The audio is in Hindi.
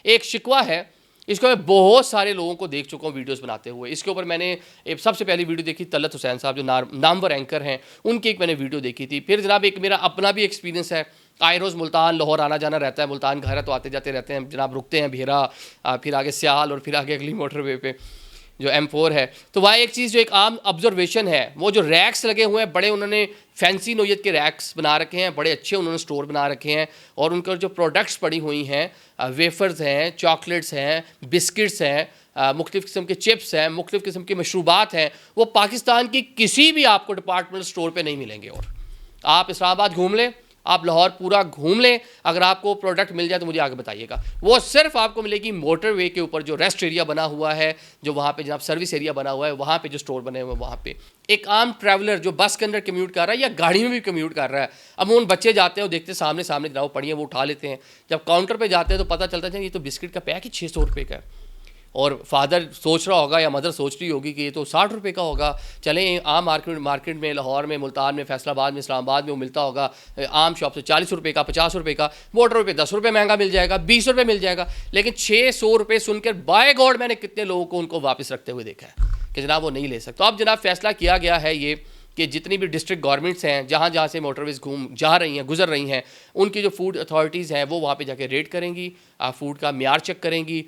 एक शिकवा है, इसको मैं बहुत सारे लोगों को देख चुका हूँ वीडियोस बनाते हुए। इसके ऊपर मैंने एक सबसे पहली वीडियो देखी तलत हुसैन साहब जो नामवर एंकर हैं, उनकी एक मैंने वीडियो देखी थी। फिर जनाब एक मेरा अपना भी एक्सपीरियंस है, आए रोज़ मुल्तान लाहौर आना जाना रहता है, मुल्तान घर है तो आते जाते रहते हैं जनाब, रुकते हैं भेरा, फिर आगे सियाल और फिर आगे अगली मोटरवे पे जो M4 है। तो वहाँ एक चीज़ जो एक आम ऑब्जर्वेशन है, वो जो रैक्स लगे हुए हैं बड़े, उन्होंने फैंसी नोयत के रैक्स बना रखे हैं, बड़े अच्छे उन्होंने स्टोर बना रखे हैं, और उनका जो प्रोडक्ट्स पड़ी हुई हैं, वेफर्स हैं, चॉकलेट्स हैं, बिस्किट्स हैं, मुख्तलिफ़ किस्म के चिप्स हैं, मुख्तलिफ़ किस्म के मशरूबात हैं, वो पाकिस्तान की किसी भी आपको डिपार्टमेंटल स्टोर पे नहीं मिलेंगे। और आप इस्लामाबाद घूम लें, आप लाहौर पूरा घूम लें, अगर आपको प्रोडक्ट मिल जाए तो मुझे आगे बताइएगा। वो सिर्फ आपको मिलेगी मोटरवे के ऊपर जो रेस्ट एरिया बना हुआ है, जो वहाँ पे जनाब सर्विस एरिया बना हुआ है, वहाँ पे जो स्टोर बने हुए हैं वहाँ पे। एक आम ट्रैवलर जो बस के अंदर कम्यूट कर रहा है या गाड़ी में भी कम्यूट कर रहा है, अमूमन बच्चे जाते हैं वो देखते सामने सामने जनाब पड़ी है, वो उठा लेते हैं। जब काउंटर पर जाते हैं तो पता चलता है ये तो बिस्किट का पैक ही 600 रुपये का है, और फादर सोच रहा होगा या मदर सोच रही होगी कि ये तो 60 रुपये का होगा। चलें आम मार्केट में लाहौर में, मुल्तान में, फैसलाबाद में, इस्लामाबाद में वो मिलता होगा आम शॉप से 40 रुपये का, 50 रुपये का, मोटर पे 10 रुपये महंगा मिल जाएगा, 20 रुपये मिल जाएगा। लेकिन 600 रुपये सुनकर बाय गॉड मैंने कितने लोगों को उनको वापस रखते हुए देखा है कि जनाब वो नहीं ले सकते। तो अब जनाब फैसला किया गया है ये कि जितनी भी डिस्ट्रिक्ट गवर्नमेंट्स हैं जहाँ जहाँ से मोटरवेज गुजर रही हैं, उनकी जो फूड अथॉरिटीज़ हैं वो वहाँ पे जाके रेड करेंगी, फूड का म्यार चेक करेंगी,